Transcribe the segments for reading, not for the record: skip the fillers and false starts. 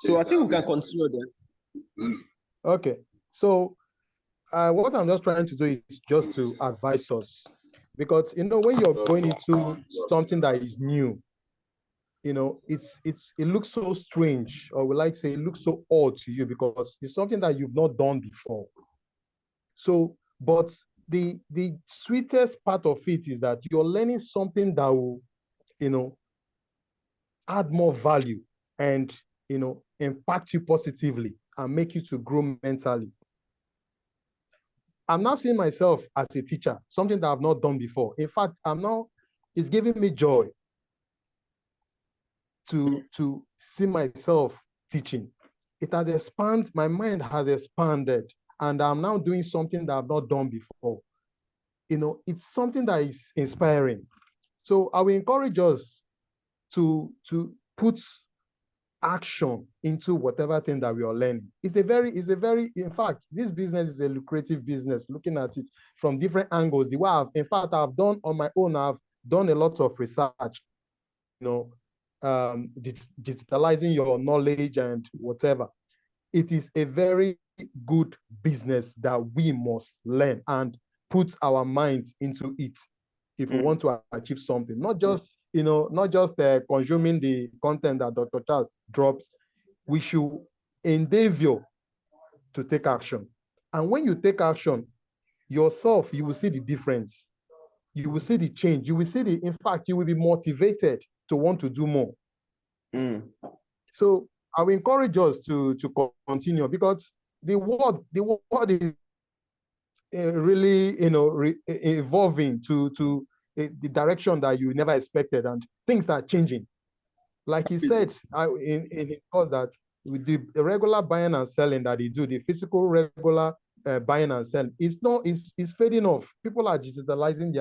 So I think we can continue then. Okay. So what I'm just trying to do is just to advise us, because when you're going into something that is new, it looks so strange, or we like to say it looks so odd to you because it's something that you've not done before. So, but the sweetest part of it is that you're learning something that will, add more value and, impact you positively and make you to grow mentally. I'm now seeing myself as a teacher, something that I've not done before. In fact, it's giving me joy to see myself teaching. It has expanded, my mind has expanded, and I'm now doing something that I've not done before. It's something that is inspiring. So I will encourage us to put action into whatever thing that we are learning. In fact, this business is a lucrative business, looking at it from different angles. The way I've done on my own, I've done a lot of research, digitalizing your knowledge and whatever. It is a very good business that we must learn and put our minds into it if we want to achieve something, not just consuming the content that Dr. Charles drops. We should endeavor to take action. And when you take action yourself, you will see the difference. You will see the change. You will see in fact, you will be motivated to want to do more. So I will encourage us to continue, because the world is really, evolving to the direction that you never expected, and things are changing. Like he said in his course, that with the regular buying and selling that he do, the physical regular buying and selling, it's fading off. People are digitalizing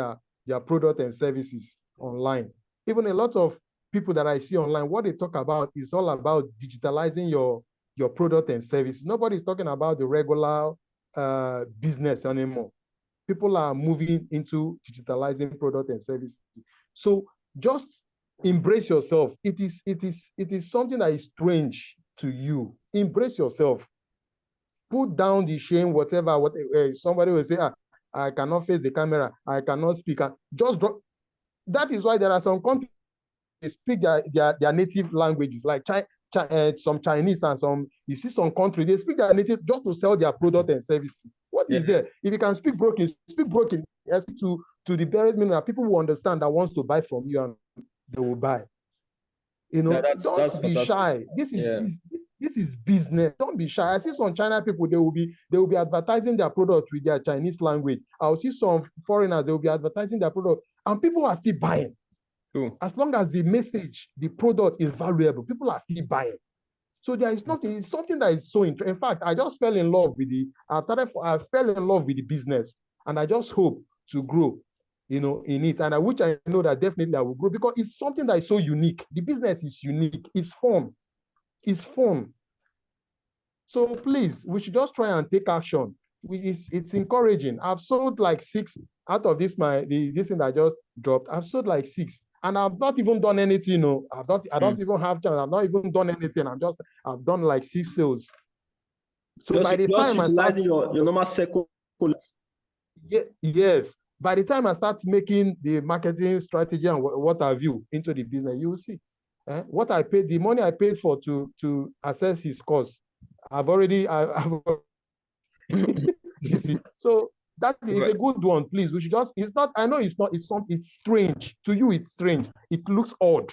their product and services online. Even a lot of people that I see online, what they talk about is all about digitalizing your product and service. Nobody's talking about the regular business anymore. People are moving into digitalizing product and services. So just embrace yourself. It is something that is strange to you. Embrace yourself. Put down the shame, whatever somebody will say, I cannot face the camera, I cannot speak. Just drop. That is why there are some countries they speak their native languages, like some Chinese and some, you see some countries, they speak their native just to sell their product and services. What is there? If you can speak broken, speak broken. Speak to the buried meaning that people will understand, that wants to buy from you and they will buy. Don't be shy. This is business. Don't be shy. I see some China people, they will be advertising their product with their Chinese language. I'll see some foreigners, they will be advertising their product, and people are still buying. True. As long as the message, the product is valuable, people are still buying. So there is it's something that is so interesting. In fact, I just fell in love with I fell in love with the business, and I just hope to grow, in it. And which I know that definitely I will grow, because it's something that is so unique. The business is unique. It's fun. It's fun. So please, we should just try and take action. It's encouraging. I've sold like 6 out of this this thing that I just dropped. I've sold like 6. And I've not even done anything, I don't even have chance. I've not even done anything. I've done like 6 sales. So just, by the time I start your normal circle. Yes. By the time I start making the marketing strategy and what have you into the business, you will see. What I paid, the money I paid for to assess his course, I've you see. So that is a good one, please. We should just, I know it's strange. To you, it's strange. It looks odd.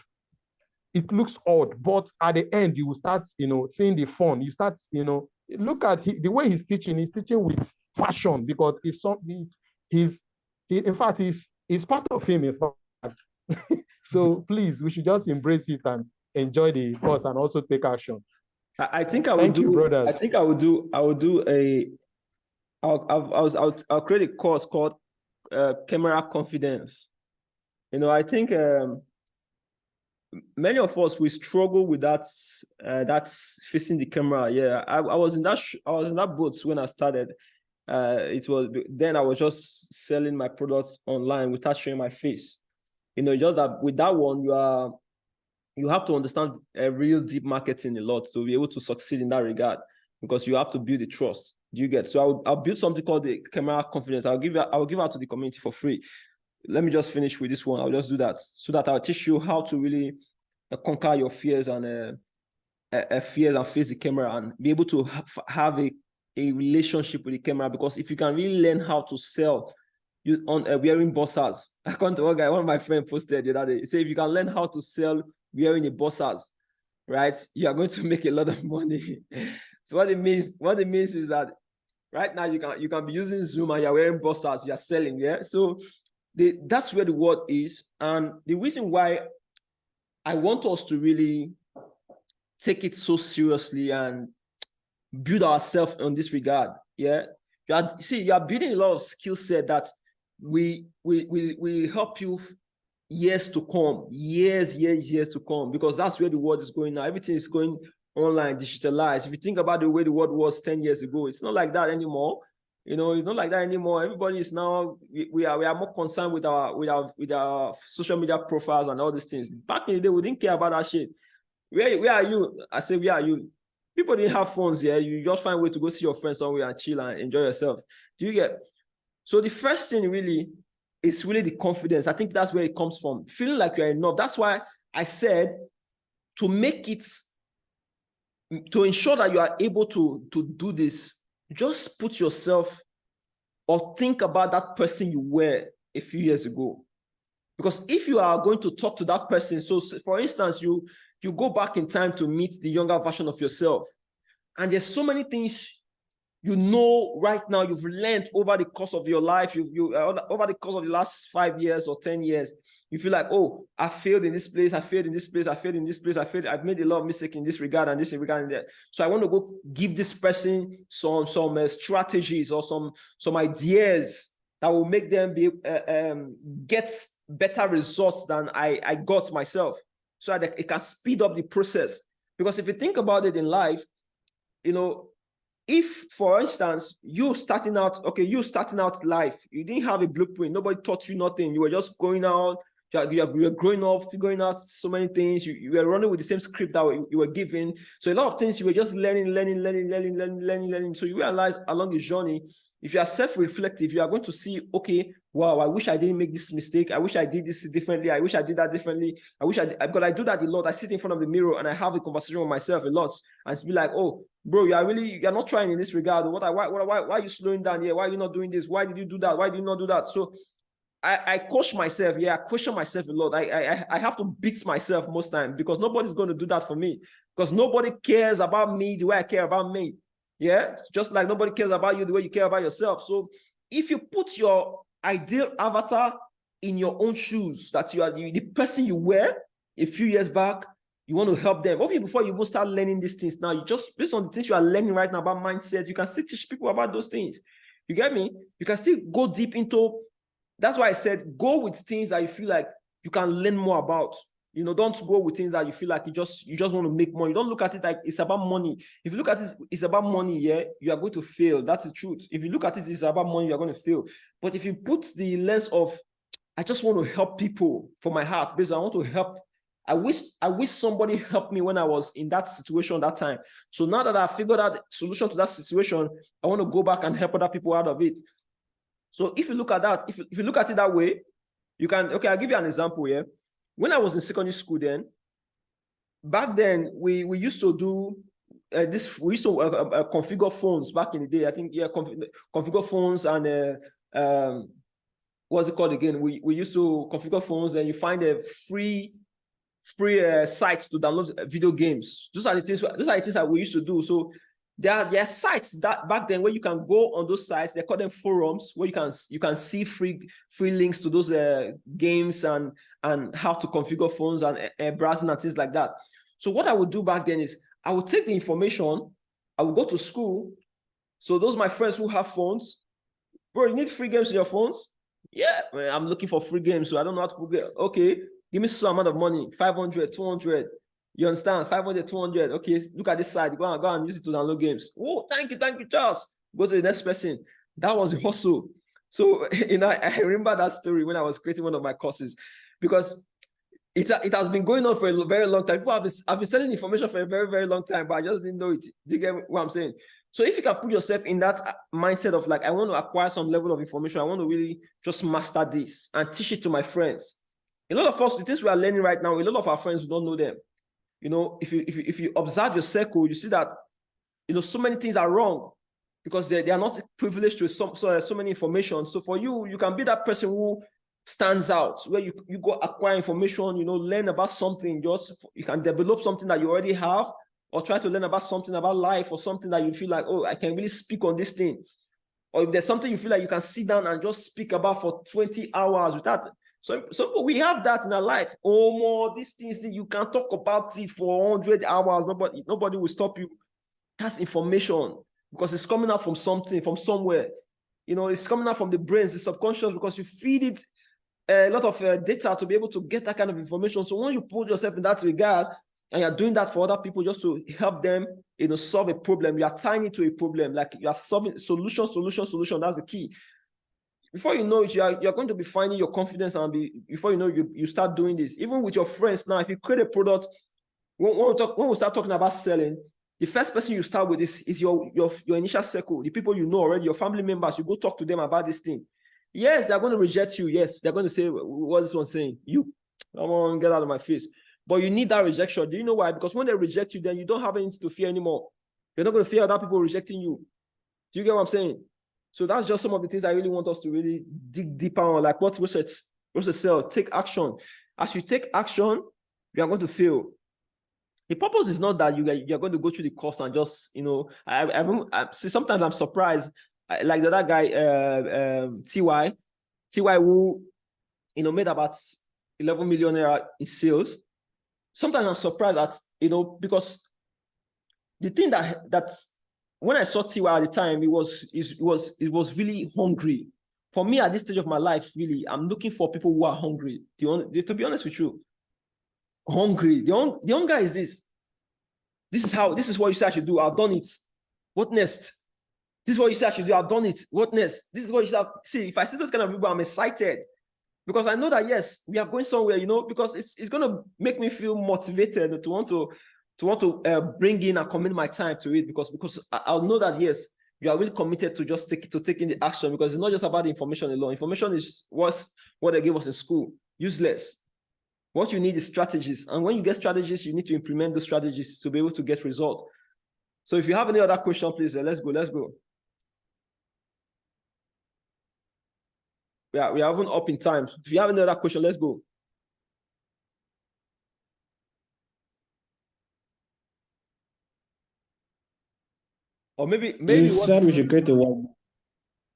But at the end, you will start, seeing the fun. You start, look at the way he's teaching with passion, because it's part of him, in fact. So please, we should just embrace it and enjoy the course and also take action. I think I will I'll create a course called Camera Confidence. I think many of us, we struggle with that. That's facing the camera. Yeah, I was in that boat when I started. Then I was just selling my products online without showing my face. Just that with that one, you have to understand a real deep marketing a lot to be able to succeed in that regard, because you have to build the trust. Do you get? So I'll build something called the camera confidence. I'll give out to the community for free. Let me just finish with this one. I'll just do that so that I'll teach you how to really conquer your fears and face the camera and be able to have a relationship with the camera. Because if you can really learn how to sell you on wearing bossers, I can't tell one guy, one of my friends posted the other day, he said, if you can learn how to sell wearing the bossers, right, you are going to make a lot of money. So what it means is that right now you can be using Zoom and you're wearing bossers, you're selling, yeah. So that's where the word is. And the reason why I want us to really take it so seriously and build ourselves on this regard, yeah. You are building a lot of skill set that we help you years to come, years to come, because that's where the world is going now. Everything is going online, digitalized. If you think about the way the world was 10 years ago, it's not like that anymore. You know, it's not like that anymore. Everybody is now, we are more concerned with our social media profiles and all these things. Back in the day, we didn't care about that shit. Where are you? I say, where are you? People didn't have phones here. You just find a way to go see your friends somewhere and chill and enjoy yourself. Do you get? So the first thing really is really the confidence. I think that's where it comes from. Feeling like you're enough. That's why I said to ensure that you are able to do this, just put yourself or think about that person you were a few years ago. Because if you are going to talk to that person, so for instance, you go back in time to meet the younger version of yourself, and there's so many things you know right now you've learned over the course of your life, over the course of the last 5 years or 10 years, you feel like, oh, I failed in this place, I failed in this place, I failed in this place, I've made a lot of mistakes in this regard and this regard and that. So I want to go give this person some strategies or some ideas that will make them get better results than I got myself, so that it can speed up the process. Because if you think about it in life, you know, if, for instance, you starting out life, you didn't have a blueprint, nobody taught you nothing, you were just going out, you were growing up, figuring out so many things, you were running with the same script that you were given. So a lot of things you were just learning. So you realize along the journey, if you are self-reflective, you are going to see, okay, wow, I wish I didn't make this mistake. I wish I did this differently. I wish I did that differently. Because I do that a lot. I sit in front of the mirror and I have a conversation with myself a lot and be like, oh, bro, you're not trying in this regard. Why are you slowing down here? Why are you not doing this? Why did you do that? Why did you not do that? So I coach myself. Yeah, I question myself a lot. I have to beat myself most times, because nobody's going to do that for me, because nobody cares about me the way I care about me. Yeah, just like nobody cares about you the way you care about yourself. So if you put your ideal avatar in your own shoes, that you are the person you were a few years back, you want to help them. Obviously, before you even start learning these things now, you just, based on the things you are learning right now about mindset, you can still teach people about those things. You get me? You can still go deep into, that's why I said, go with things that you feel like you can learn more about. You know, don't go with things that you feel like you just want to make money. Don't look at it like it's about money. If you look at it, it's about money, yeah, you are going to fail. That's the truth. If you look at it, it's about money, you're going to fail. But if you put the lens of, I just want to help people from my heart, because I want to help. I wish somebody helped me when I was in that situation that time. So now that I figured out the solution to that situation, I want to go back and help other people out of it. So if you look at that, if you look at it that way, you can, okay, I'll give you an example here. When I was in secondary school back then, we used to do we used to configure phones back in the day. I think, yeah, configure phones and what's it called again? We used to configure phones, and you find a free sites to download video games. Those are the things that we used to do. So there are sites that back then where you can go on those sites. They call them forums, where you can see free links to those games and how to configure phones and browsing and things like that. So what I would do back then is I would take the information, I would go to school. So those my friends who have phones, bro, you need free games in your phones? Yeah, man, I'm looking for free games, so I don't know how to get. Okay, give me some amount of money, 500, 200. You understand? 500, 200. Okay, look at this side. Go and use it to download games. Oh, thank you, Charles. Go to the next person. That was a hustle. So, I remember that story when I was creating one of my courses, because it has been going on for a very long time. People have been selling information for a very, very long time, but I just didn't know it. Do you get what I'm saying? So if you can put yourself in that mindset of like, I want to acquire some level of information, I want to really just master this and teach it to my friends. A lot of us, the things we are learning right now, a lot of our friends don't know them. You know, if you observe your circle, you see that, you know, so many things are wrong because they are not privileged to so many information. So for you, you can be that person who stands out, where you go acquire information, you know, learn about something, you can develop something that you already have, or try to learn about something about life, or something that you feel like, oh, I can really speak on this thing. Or if there's something you feel like you can sit down and just speak about for 20 hours without. So we have that in our life. Oh, more these things that you can talk about it for 100 hours. Nobody will stop you. That's information because it's coming out from something, from somewhere. You know, it's coming out from the brains, the subconscious, because you feed it a lot of data to be able to get that kind of information. So when you put yourself in that regard and you're doing that for other people just to help them, you know, solve a problem, you are tying it to a problem, like you are solving solution. That's the key. Before you know it, you're going to be finding your confidence, and before you know, you start doing this. Even with your friends now, if you create a product, when we start talking about selling, the first person you start with is your initial circle, the people you know already, your family members. You go talk to them about this thing. Yes, they're going to reject you. Yes, they're going to say, what is this one saying? You, come on, get out of my face. But you need that rejection. Do you know why? Because when they reject you, then you don't have anything to fear anymore. You're not going to fear other people rejecting you. Do you get what I'm saying? So that's just some of the things I really want us to really dig deeper on, like what Rosa said, take action. As you take action, you are going to fail. The purpose is not that you're going to go through the course and just, you know, I see, sometimes I'm surprised, like the other guy, TY, who, you know, made about 11 million naira in sales. Sometimes I'm surprised that, you know, because the thing that when I saw TY at the time, it was really hungry. For me, at this stage of my life, really, I'm looking for people who are hungry. To be honest with you, hungry. The hunger is this. This is what you say I should do. I've done it. What next? This is what you say I should do. I've done it. What next? This is what you should see. If I see those kind of people, I'm excited because I know that yes, we are going somewhere. You know, because it's going to make me feel motivated to want to bring in and commit my time to it because I'll know that yes, you are really committed to just taking the action, because it's not just about the information alone. Information is what they gave us in school. Useless. What you need is strategies. And when you get strategies, you need to implement those strategies to be able to get results. So if you have any other question, please, let's go. We are even up in time. If you have any other question, let's go. Or maybe you said we should create a one.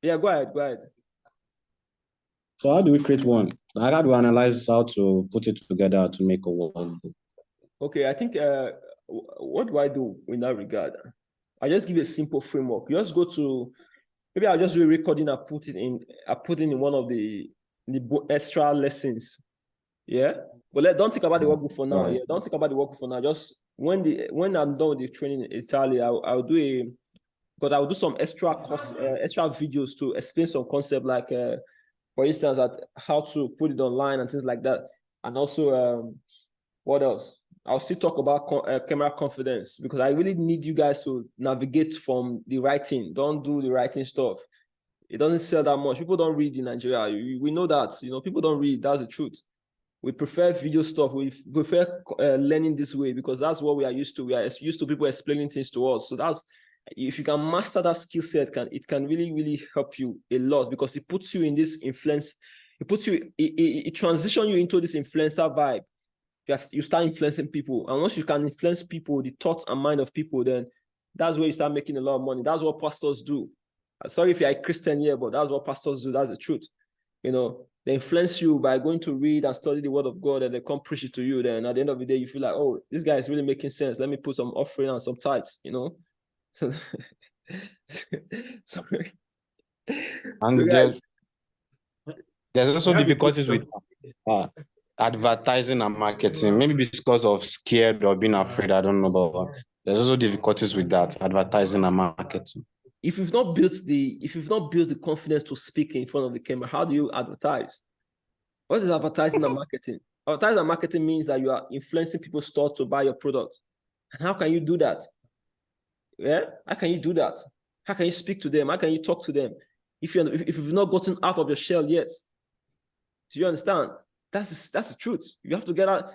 Yeah, go ahead. So how do we create one? How do we analyze how to put it together to make a one? Okay, I think what do I do in that regard? I just give you a simple framework. You just go to, maybe I'll just do a recording and put it in one of the extra lessons. Yeah. But don't think about the workbook for now. Yeah, don't think about the workbook for now. Just when I'm done with the training in Italy, I'll do some extra videos to explain some concept, like for instance, how to put it online and things like that. And also, what else? I'll still talk about camera confidence, because I really need you guys to navigate from the writing. Don't do the writing stuff. It doesn't sell that much. People don't read in Nigeria. We know that. You know, people don't read. That's the truth. We prefer video stuff. We prefer learning this way because that's what we are used to. We are used to people explaining things to us. So if you can master that skill set, it can really, really help you a lot, because it puts you in this influence. It transitions you into this influencer vibe. You start influencing people. And once you can influence people, the thoughts and mind of people, then that's where you start making a lot of money. That's what pastors do. Sorry if you're a Christian here, but that's what pastors do. That's the truth. You know, they influence you by going to read and study the word of God, and they come preach it to you. Then at the end of the day, you feel like, oh, this guy is really making sense. Let me put some offering and some tithes, you know? So, sorry. And there's also difficulties with advertising and marketing, maybe because of scared or being afraid. I don't know, but there's also difficulties with that, advertising and marketing. If you've not built the confidence to speak in front of the camera, how do you advertise? What is advertising and marketing? Advertising marketing means that you are influencing people's thoughts to buy your product. And how can you do that? Yeah, how can you do that? How can you speak to them? How can you talk to them if you've not gotten out of your shell yet? Do you understand? That's the truth. You have to get out.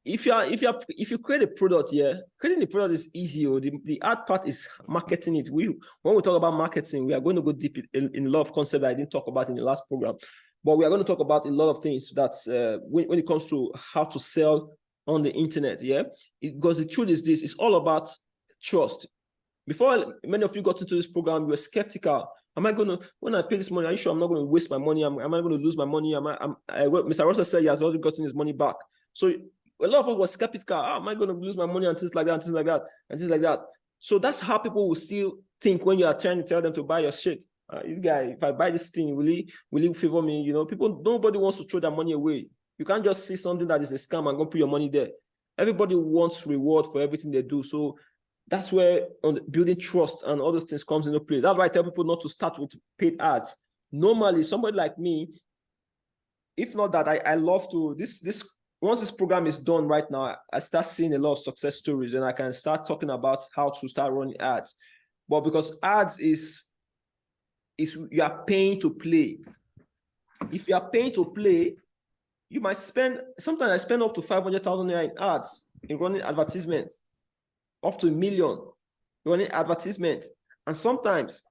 If you create a product, yeah, creating the product is easy. Or the hard part is marketing it. When we talk about marketing, we are going to go deep in a lot of concepts that I didn't talk about in the last program. But we are going to talk about a lot of things that's when it comes to how to sell on the internet, yeah. Because the truth is this: it's all about trust. Before many of you got into this program, you were skeptical. Am I going to, when I pay this money, are you sure I'm not going to waste my money? Am I going to lose my money? Mr. Russell said he has already gotten his money back. So a lot of us were skeptical. Oh, am I going to lose my money and things like that, and things like that, and things like that. So that's how people will still think when you are trying to tell them to buy your shit. This guy, if I buy this thing, will he favor me? You know, nobody wants to throw their money away. You can't just see something that is a scam and go put your money there. Everybody wants reward for everything they do. So that's where building trust and all those things comes into play. That's why I tell people not to start with paid ads. Normally, somebody like me, if not that, I love to, once this program is done right now, I start seeing a lot of success stories and I can start talking about how to start running ads. But because ads is you are paying to play. If you are paying to play, you might sometimes I spend up to 500,000 naira in ads, in running advertisements, up to 1 million running advertisement. And sometimes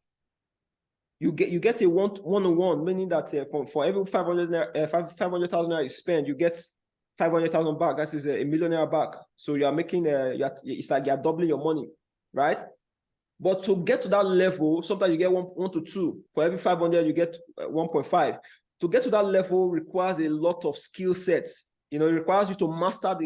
you get a one-on-one, meaning that for every 500,000 naira you spend, you get 500,000 back. That is a millionaire back. So you are making it's like you're doubling your money, right? But to get to that level, sometimes you get 1 to 2. For every 500, you get 1.5. To get to that level requires a lot of skill sets. You know, it requires you to master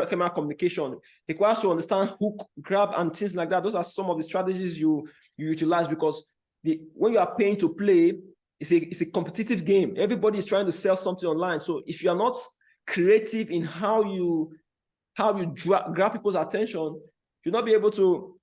camera communication. It requires you to understand hook, grab, and things like that. Those are some of the strategies you utilize, because when you are paying to play, it's a competitive game. Everybody is trying to sell something online. So if you are not creative in how you grab people's attention, you'll not be able to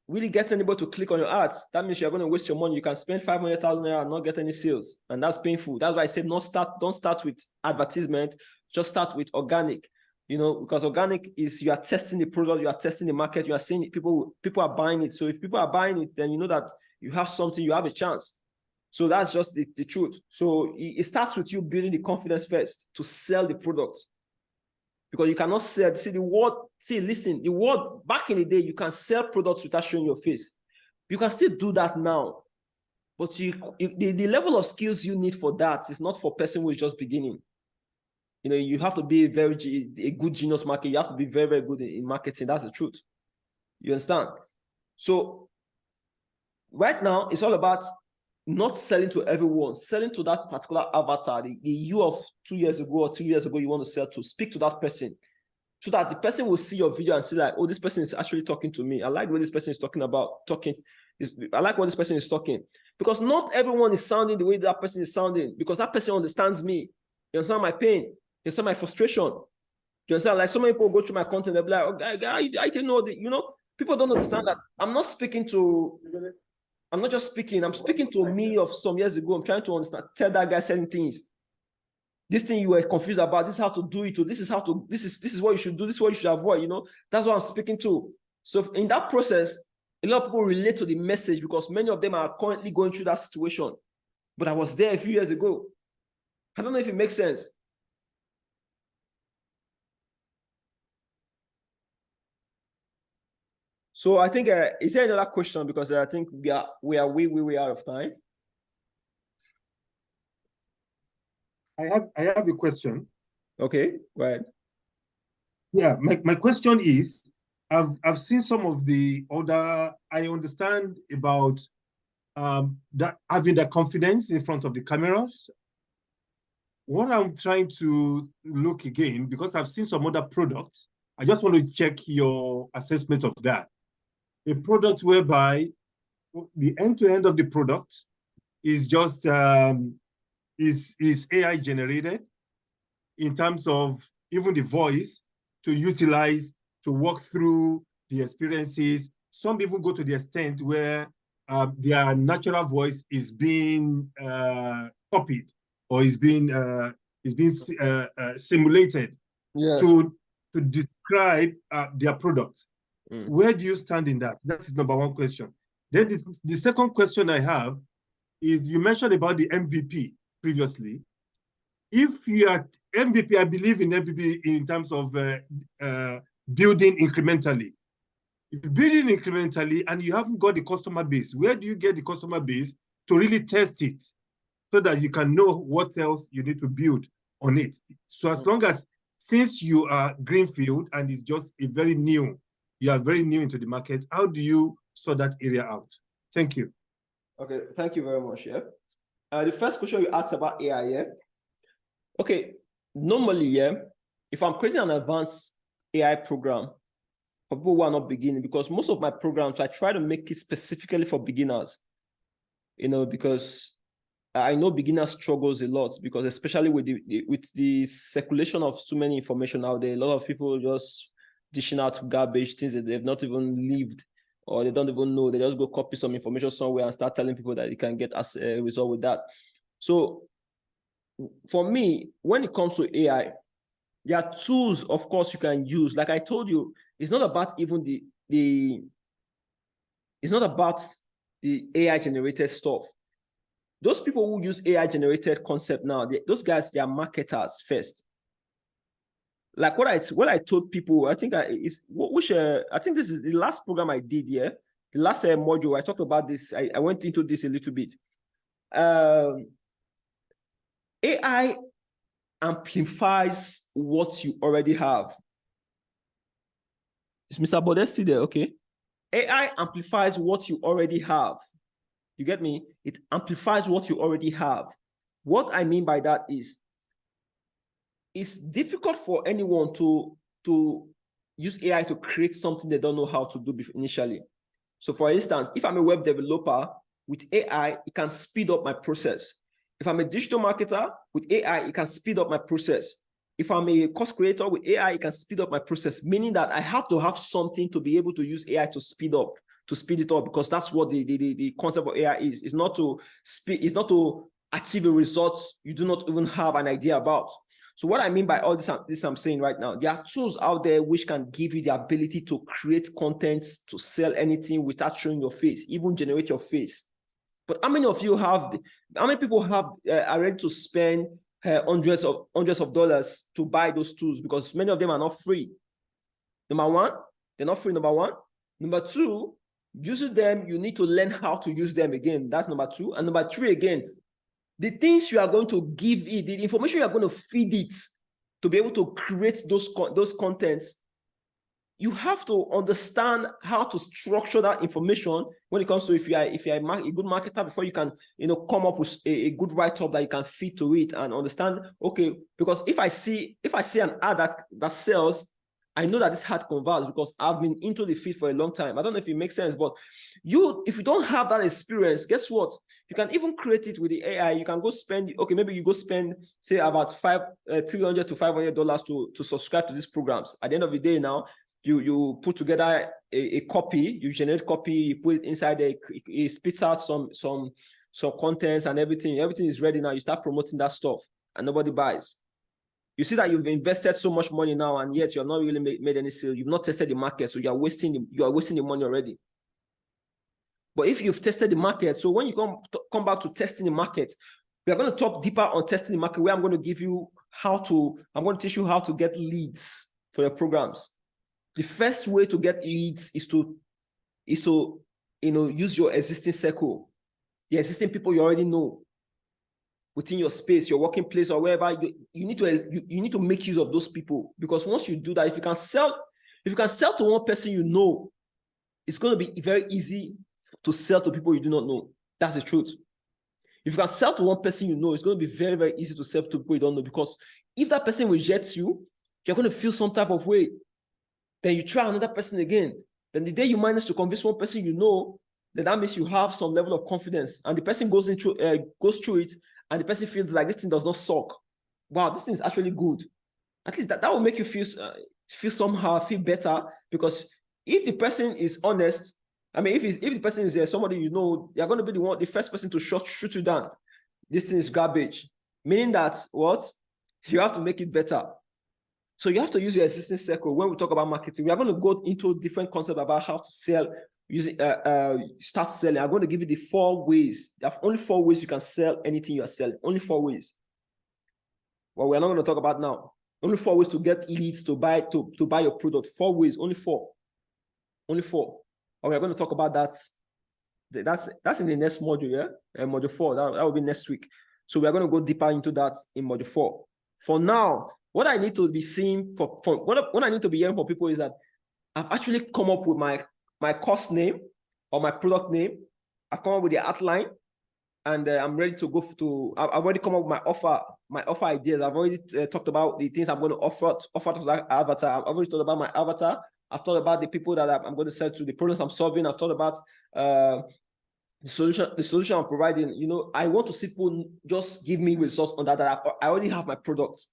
really get anybody to click on your ads. That means you're going to waste your money. You can spend 500,000 naira and not get any sales, and that's painful. That's why I said don't start with advertisement. Just start with organic. You know, because organic is you are testing the product, you are testing the market, you are seeing it, people are buying it. So if people are buying it, then you know that you have something, you have a chance. So that's just the truth. So it starts with you building the confidence first to sell the product. Because you cannot sell, listen, the word back in the day, you can sell products without showing your face. You can still do that now. But the level of skills you need for that is not for a person who is just beginning. You know, you have to be a good genius marketer. You have to be very, very good in marketing. That's the truth. You understand? So right now, it's all about not selling to everyone, selling to that particular avatar, the you of 2 years ago or 3 years ago you want to sell to. Speak to that person so that the person will see your video and see like, oh, this person is actually talking to me. I like what this person is talking about. I like what this person is talking. Because not everyone is sounding the way that person is sounding, because that person understands me. You understand my pain? You understand my frustration? You understand? Like so many people go through my content, they'll be like, oh, guy, I didn't know that, you know, people don't understand that I'm not just speaking, I'm speaking to me of some years ago. I'm trying to understand, tell that guy certain things. This thing you were confused about, this is how to do it, or this is what you should do, this is what you should avoid, you know. That's what I'm speaking to. So in that process, a lot of people relate to the message because many of them are currently going through that situation. But I was there a few years ago. I don't know if it makes sense. So I think, is there another question? Because I think we are way out of time. I have a question. Okay, go ahead. Yeah, my question is, I've seen some of the other, I understand about that having the confidence in front of the cameras. What I'm trying to look again, because I've seen some other products, I just want to check your assessment of that. A product whereby the end-to-end of the product is just is AI generated in terms of even the voice to utilize to walk through the experiences. Some even go to the extent where their natural voice is being copied or is being is being simulated to describe their product. Where do you stand in that? That's number one question. Then the second question I have is, you mentioned about the MVP previously. If you are MVP, I believe in MVP in terms of building incrementally. If you're building incrementally and you haven't got the customer base, where do you get the customer base to really test it so that you can know what else you need to build on it? So as long as, since you are greenfield and it's just you are very new into the market, how do you sort that area out? Thank you. Okay, thank you very much. Yeah. The first question you asked about AI, yeah. Okay, normally, yeah, if I'm creating an advanced AI program for people who are not beginning, because most of my programs, I try to make it specifically for beginners, because I know beginners struggles a lot, because especially with the circulation of too many information out there, a lot of people just dishing out garbage, things that they've not even lived, or they don't even know. They just go copy some information somewhere and start telling people that you can get as a result with that. So for me, when it comes to AI, there are tools, of course, you can use. Like I told you, it's not about even it's not about the AI generated stuff. Those people who use AI generated concept now, those guys, they are marketers first. Like what I told people, I think I think this is the last program I did, yeah. The last module, I talked about this. I went into this a little bit. AI amplifies what you already have. Is Mr. Bodesti there? Okay. AI amplifies what you already have. You get me? It amplifies what you already have. What I mean by that is, it's difficult for anyone to use AI to create something they don't know how to do initially. So for instance, if I'm a web developer, with AI, it can speed up my process. If I'm a digital marketer, with AI, it can speed up my process. If I'm a course creator, with AI, it can speed up my process, meaning that I have to have something to be able to use AI to speed it up, because that's what the concept of AI is. It's not to achieve a result you do not even have an idea about. So what I mean by all this I'm saying right now, there are tools out there which can give you the ability to create content, to sell anything without showing your face, even generate your face. But how many people are ready to spend hundreds of dollars to buy those tools? Because many of them are not free. Number one, they're not free, number one. Number two, using them, you need to learn how to use them again. That's number two. And number three, again, the things you are going to give it, the information you are going to feed it to be able to create those contents, you have to understand how to structure that information when it comes to, if you are a good marketer, before you can come up with a good write-up that you can feed to it and understand, okay, because if I see an ad that sells, I know that this ad converts because I've been into the feed for a long time. I don't know if it makes sense, but if you don't have that experience, guess what? You can even create it with the AI. You can go spend, okay, maybe you go spend, say, about $300 to $500 to subscribe to these programs. At the end of the day now, you put together a copy, you generate copy, you put it inside there, it spits out some contents and everything. Everything is ready now. You start promoting that stuff and nobody buys. You see that you've invested so much money now, and yet you're not really made any sale. You've not tested the market, so you are wasting the money already. But if you've tested the market, so when you come back to testing the market, we are going to talk deeper on testing the market, where I'm going to teach you how to get leads for your programs. The first way to get leads is to use your existing circle, the existing people you already know within your space, your working place, or wherever. You need to make use of those people, because once you do that, if you can sell to one person you know, it's going to be very easy to sell to people you do not know. That's the truth. If you can sell to one person you know, it's going to be very, very easy to sell to people you don't know, because if that person rejects you, you're going to feel some type of way. Then you try another person again. Then the day you manage to convince one person you know, then that means you have some level of confidence, and the person goes through it, and the person feels like this thing does not suck. Wow, this thing is actually good. At least that will make you feel better, because if the person is honest, I mean, if the person is somebody you know, you're going to be the first person to shoot you down. This thing is garbage. Meaning that what? You have to make it better. So you have to use your existing circle. When we talk about marketing, we are going to go into different concepts about how to sell, using start selling. I'm going to give you the 4 ways. There are only 4 ways you can sell anything you are selling. Only 4 ways. Well, we're not going to talk about now. Only 4 ways to get leads to buy your product. 4 ways, only 4. Only 4. And we're going to talk about that. That's in the next module, yeah? Module 4. That will be next week. So we're going to go deeper into that in module 4. For now, what I need to be seeing what I need to be hearing from people is that I've actually come up with my course name or my product name. I've come up with the outline, and I'm ready to go to. I've already come up with my offer ideas. I've already talked about the things I'm going to offer to that avatar. I've already talked about my avatar. I've thought about the people that I'm going to sell to, the problems I'm solving. I've thought about the solution I'm providing. You know, I want to see people just give me results on that. I already have my products,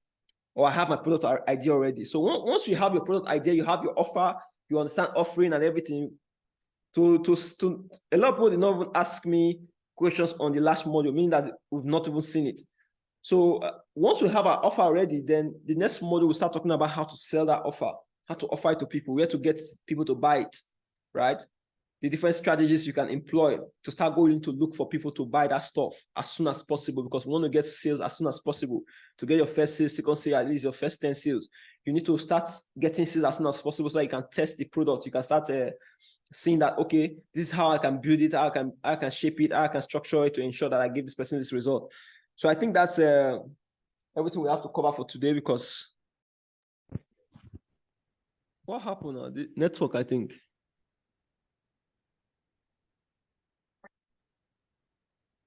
or I have my product idea already. So once you have your product idea, you have your offer, you understand offering and everything. A lot of people did not even ask me questions on the last module, meaning that we've not even seen it. So once we have our offer already, then the next module, we start talking about how to sell that offer, how to offer it to people, where to get people to buy it, right? The different strategies you can employ to start going to look for people to buy that stuff as soon as possible, because we want to get sales as soon as possible. To get your first sales, second sale, at least your first 10 sales, you need to start getting sales as soon as possible so that you can test the product. You can start seeing that, okay, this is how I can build it, how I can shape it, how I can structure it to ensure that I give this person this result. So I think that's everything we have to cover for today, because what happened? The network, I think.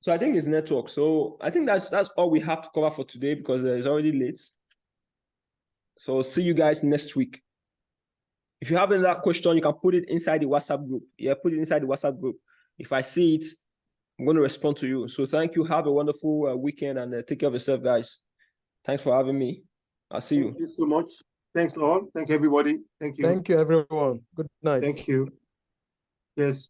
So I think it's network. So I think that's all we have to cover for today, because it's already late. So see you guys next week. If you have another question, you can put it inside the WhatsApp group. Yeah, put it inside the WhatsApp group. If I see it, I'm going to respond to you. So thank you. Have a wonderful weekend, and take care of yourself, guys. Thanks for having me. I'll see you. Thank you so much. Thanks all. Thank you, everybody. Thank you. Thank you, everyone. Good night. Thank you. Yes.